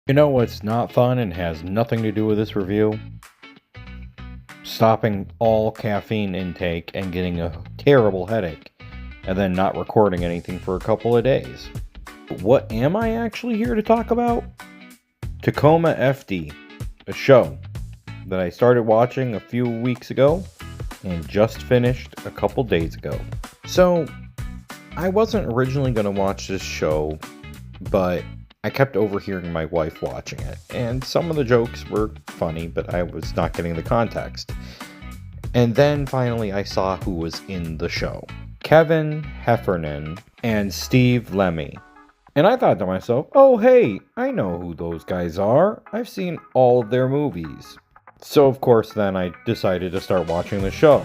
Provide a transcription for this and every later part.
You know what's not fun and has nothing to do with this review? Stopping all caffeine intake and getting a terrible headache, and then not recording anything for a couple of days. What am I actually here to talk about? Tacoma FD, a show that I started watching a few weeks ago and just finished a couple days ago. So, I wasn't originally going to watch this show, but I kept overhearing my wife watching it, and some of the jokes were funny, but I was not getting the context. And then finally I saw who was in the show. Kevin Heffernan and Steve Lemmy. And I thought to myself, oh hey, I know who those guys are. I've seen all of their movies. So of course then I decided to start watching the show.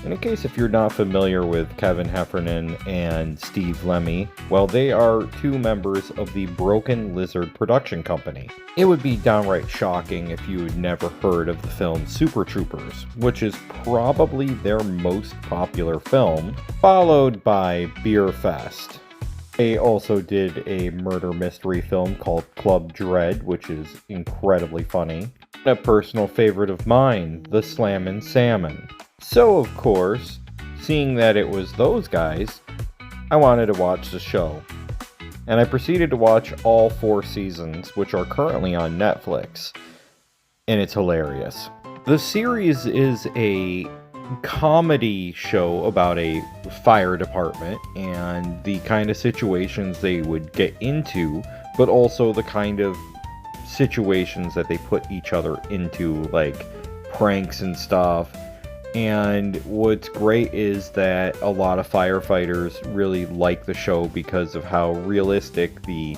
And in case if you're not familiar with Kevin Heffernan and Steve Lemmy, well, they are two members of the Broken Lizard production company. It would be downright shocking if you had never heard of the film Super Troopers, which is probably their most popular film, followed by Beer Fest. They also did a murder mystery film called Club Dread, which is incredibly funny. A personal favorite of mine, The Slammin' Salmon. So, of course, seeing that it was those guys, I wanted to watch the show. And I proceeded to watch all 4 seasons, which are currently on Netflix. And it's hilarious. The series is a comedy show about a fire department and the kind of situations they would get into, but also the kind of situations that they put each other into, like pranks and stuff. And what's great is that a lot of firefighters really like the show because of how realistic a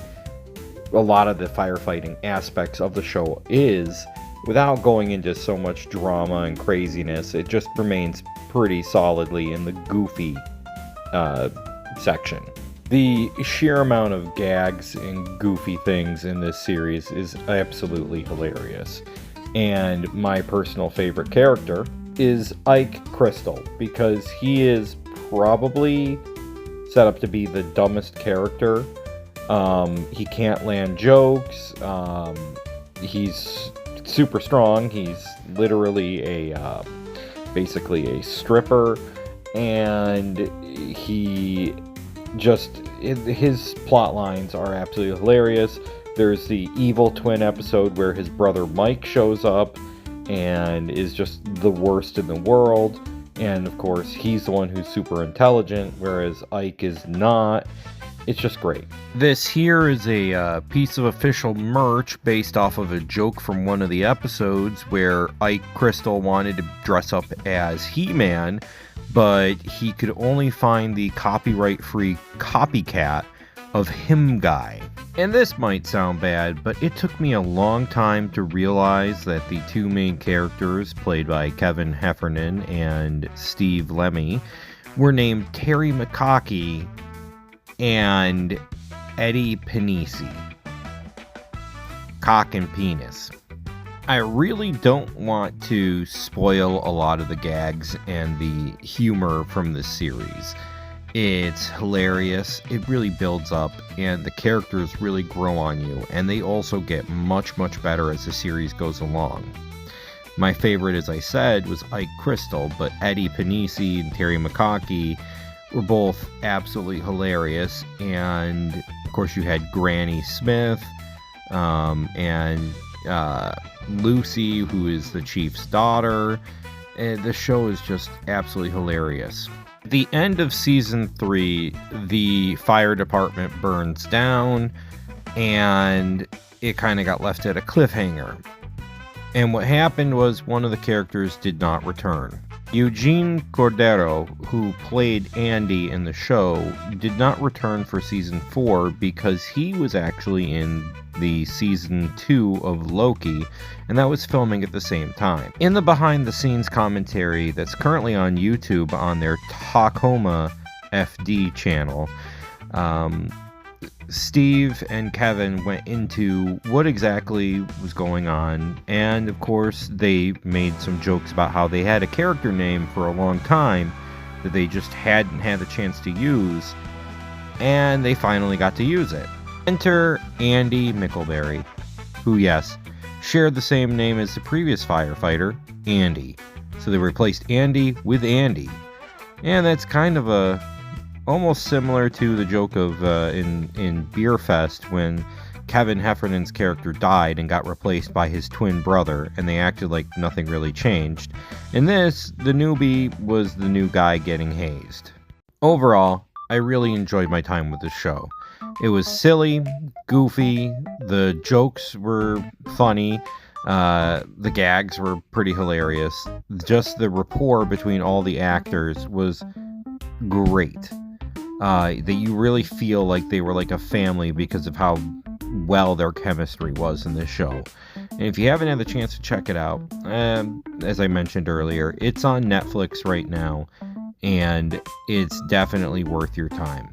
lot of the firefighting aspects of the show is. Without going into so much drama and craziness, it just remains pretty solidly in the goofy section. The sheer amount of gags and goofy things in this series is absolutely hilarious. And my personal favorite character is Ike Crystal, because he is probably set up to be the dumbest character. He can't land jokes. He's super strong. He's literally basically a stripper, and his plot lines are absolutely hilarious. There's the evil twin episode where his brother Mike shows up and is just the worst in the world, and of course he's the one who's super intelligent, whereas Ike is not. It's just great. This here is a piece of official merch based off of a joke from one of the episodes where Ike Crystal wanted to dress up as He-Man, but he could only find the copyright-free copycat of Him Guy. And this might sound bad, but it took me a long time to realize that the two main characters, played by Kevin Heffernan and Steve Lemmy, were named Terry McCockey and Eddie Panisi. Cock and penis. I really don't want to spoil a lot of the gags and the humor from this series. It's hilarious, it really builds up, and the characters really grow on you, and they also get much, much better as the series goes along. My favorite, as I said, was Ike Crystal, but Eddie Panisi and Terry McCockey were both absolutely hilarious, and of course you had Granny Smith, and Lucy, who is the chief's daughter, and the show is just absolutely hilarious. At the end of season 3, the fire department burns down, and it kind of got left at a cliffhanger. And what happened was one of the characters did not return. Eugene Cordero, who played Andy in the show, did not return for season 4 because he was actually in the season 2 of Loki, and that was filming at the same time. In the behind the scenes commentary that's currently on YouTube on their Tacoma FD channel, Steve and Kevin went into what exactly was going on, and of course they made some jokes about how they had a character name for a long time that they just hadn't had the chance to use, and they finally got to use it. Enter Andy Mickleberry. who, yes, shared the same name as the previous firefighter, Andy. So they replaced Andy with Andy. And that's kind of almost similar to the joke of in Beer Fest when Kevin Heffernan's character died and got replaced by his twin brother, and they acted like nothing really changed. In this, the newbie was the new guy getting hazed. Overall, I really enjoyed my time with this show. It was silly, goofy, the jokes were funny, the gags were pretty hilarious. Just the rapport between all the actors was great. That you really feel like they were like a family because of how well their chemistry was in this show. And if you haven't had the chance to check it out, as I mentioned earlier, it's on Netflix right now, and it's definitely worth your time.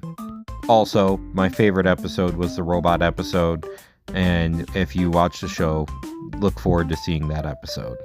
Also, my favorite episode was the robot episode, and if you watch the show, look forward to seeing that episode.